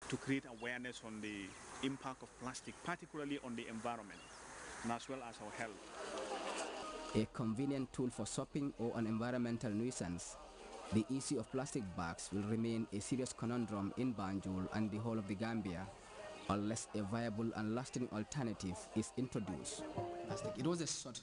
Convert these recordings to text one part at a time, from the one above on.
to create awareness on the impact of plastic, particularly on the environment, and as well as our health. A convenient tool for shopping or an environmental nuisance, the issue of plastic bags will remain a serious conundrum in Banjul and the whole of the Gambia unless a viable and lasting alternative is introduced. It was a short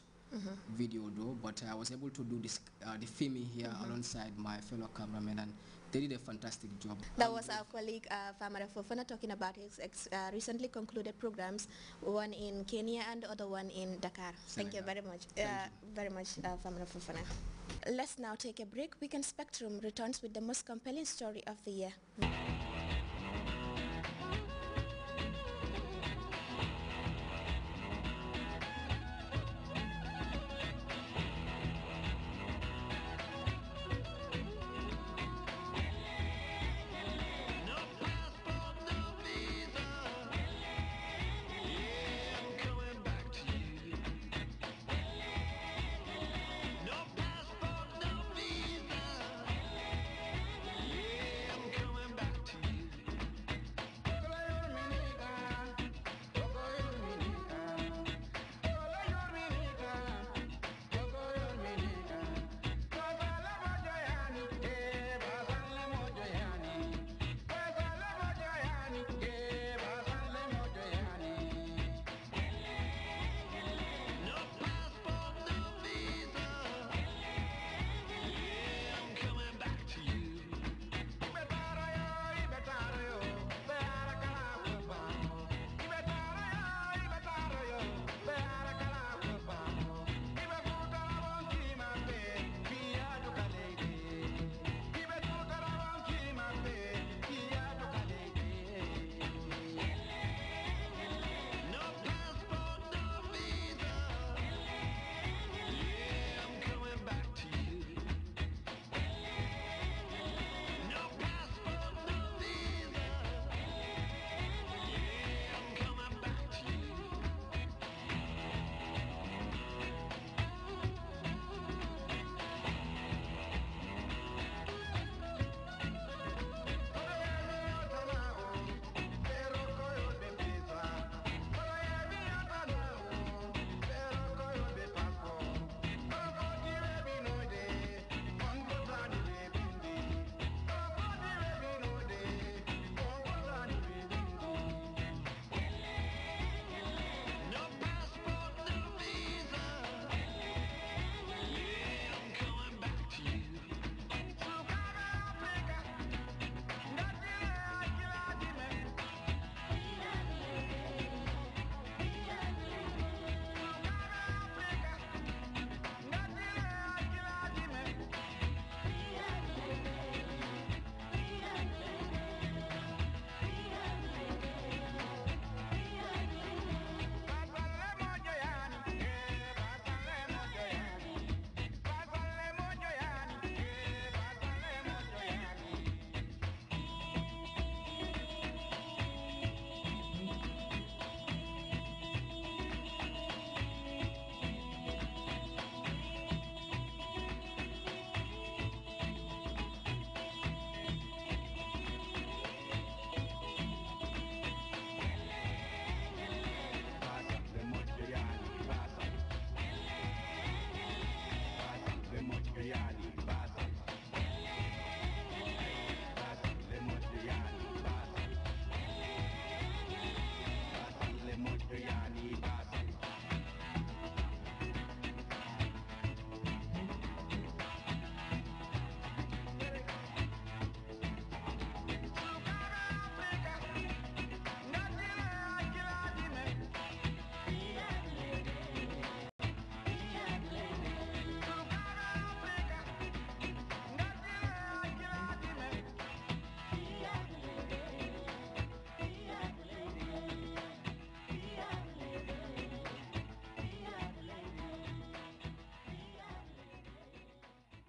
video though, but I was able to do this, the filming here alongside my fellow cameramen, and they did a fantastic job. That was our colleague Famara Fofana talking about his recently concluded programs, one in Kenya and the other one in Dakar. Thank you very much, Famara Fofana. Let's now take a break. Weekend Spectrum returns with the most compelling story of the year.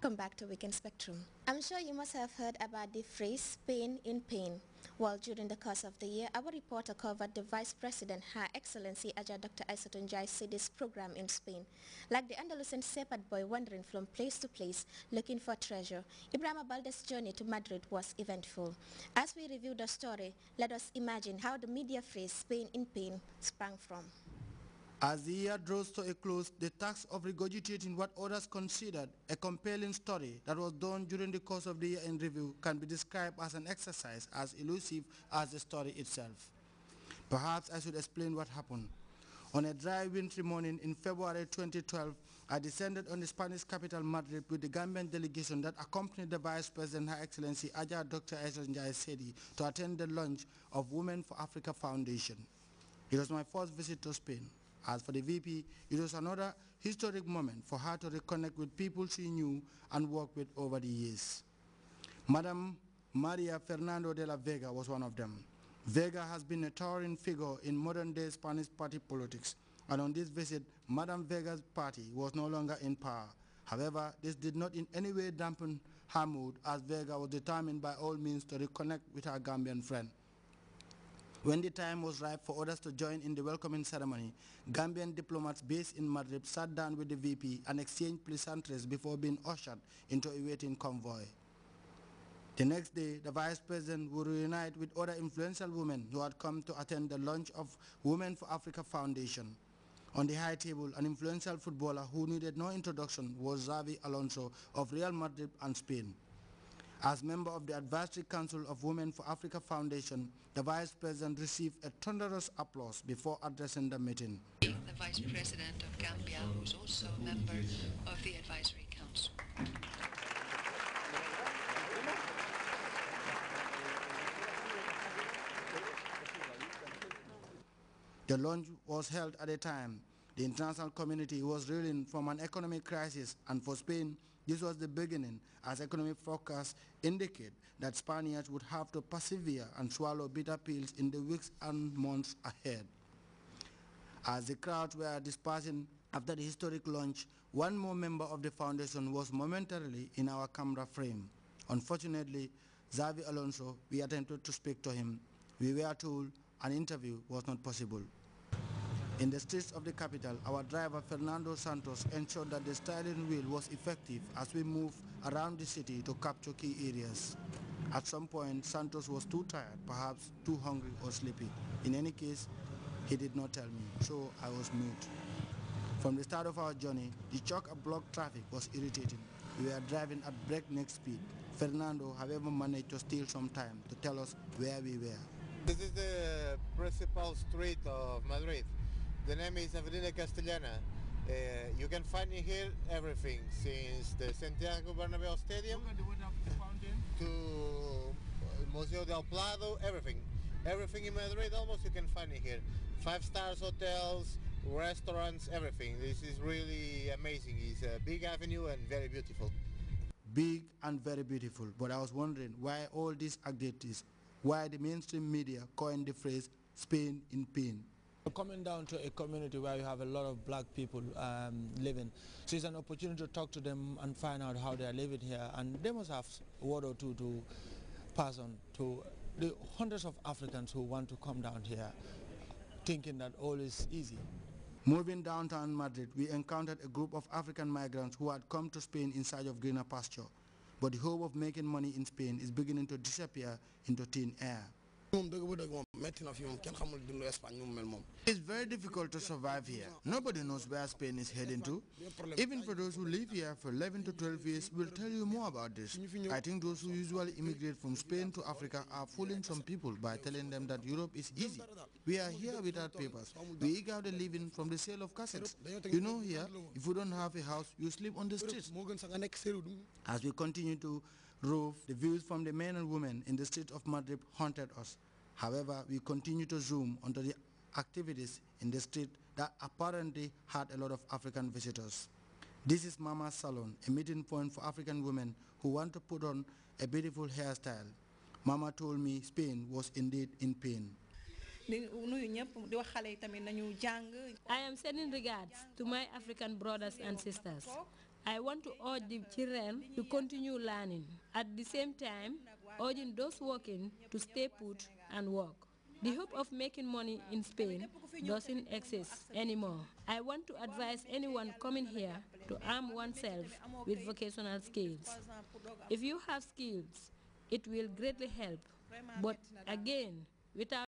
Welcome back to Weekend Spectrum. I'm sure you must have heard about the phrase Spain in pain. Well, during the course of the year, our reporter covered the Vice President, Her Excellency Ajah Dr. Aissatou Njie Sidi's program in Spain. Like the Andalusian shepherd boy wandering from place to place looking for treasure, Ibrahima Balde's journey to Madrid was eventful. As we review the story, let us imagine how the media phrase Spain in pain sprang from. As the year draws to a close, the task of regurgitating what others considered a compelling story that was done during the course of the year in review can be described as an exercise as elusive as the story itself. Perhaps I should explain what happened. On a dry wintry morning in February 2012, I descended on the Spanish capital Madrid with the Gambian delegation that accompanied the Vice President, Her Excellency Ajah Dr. Aissatou Njie Sidi, to attend the launch of Women for Africa Foundation. It was my first visit to Spain. As for the VP, it was another historic moment for her to reconnect with people she knew and worked with over the years. Madam Maria Fernando de la Vega was one of them. Vega has been a towering figure in modern-day Spanish party politics, and on this visit, Madam Vega's party was no longer in power. However, this did not in any way dampen her mood, as Vega was determined by all means to reconnect with her Gambian friend. When the time was ripe for others to join in the welcoming ceremony, Gambian diplomats based in Madrid sat down with the VP and exchanged pleasantries before being ushered into a waiting convoy. The next day, the Vice President would reunite with other influential women who had come to attend the launch of Women for Africa Foundation. On the high table, an influential footballer who needed no introduction was Xavi Alonso of Real Madrid and Spain. As member of the Advisory Council of Women for Africa Foundation, the Vice President received a thunderous applause before addressing the meeting. The Vice President of Gambia, who's also a member of the Advisory Council. The launch was held at a time the international community was reeling from an economic crisis, and for Spain, this was the beginning, as economic forecasts indicate that Spaniards would have to persevere and swallow bitter pills in the weeks and months ahead. As the crowds were dispersing after the historic launch, one more member of the foundation was momentarily in our camera frame. Unfortunately, Xavi Alonso, we attempted to speak to him. We were told an interview was not possible. In the streets of the capital, our driver Fernando Santos ensured that the steering wheel was effective as we moved around the city to capture key areas. At some point, Santos was too tired, perhaps too hungry or sleepy. In any case, he did not tell me, so I was mute. From the start of our journey, the chock-a-block traffic was irritating. We were driving at breakneck speed. Fernando, however, managed to steal some time to tell us where we were. This is the principal street of Madrid. The name is Avenida Castellana. You can find in here everything, since the Santiago Bernabeu Stadium to Museo del Prado, everything. Everything in Madrid almost you can find in here. 5-star hotels, restaurants, everything. This is really amazing. It's a big avenue and very beautiful. Big and very beautiful, but I was wondering why all these activities, why the mainstream media coined the phrase Spain in pain. Coming down to a community where you have a lot of black people living, so it's an opportunity to talk to them and find out how they are living here, and they must have a word or two to pass on to the hundreds of Africans who want to come down here thinking that all is easy. Moving downtown Madrid, we encountered a group of African migrants who had come to Spain in search of greener pasture, but the hope of making money in Spain is beginning to disappear into thin air. It's very difficult to survive here. Nobody knows where Spain is heading to. Even for those who live here for 11 to 12 years, will tell you more about this. I think those who usually immigrate from Spain to Africa are fooling some people by telling them that Europe is easy. We are here without papers. We eke out a living from the sale of cassettes. You know here, if you don't have a house, you sleep on the streets. As we continue to rove, the views from the men and women in the streets of Madrid haunted us. However, we continue to zoom onto the activities in the street that apparently had a lot of African visitors. This is Mama's Salon, a meeting point for African women who want to put on a beautiful hairstyle. Mama told me Spain was indeed in pain. I am sending regards to my African brothers and sisters. I want to urge the children to continue learning. At the same time, urging those working to stay put and work. The hope of making money in Spain doesn't exist anymore. I want to advise anyone coming here to arm oneself with vocational skills. If you have skills, it will greatly help. But again, without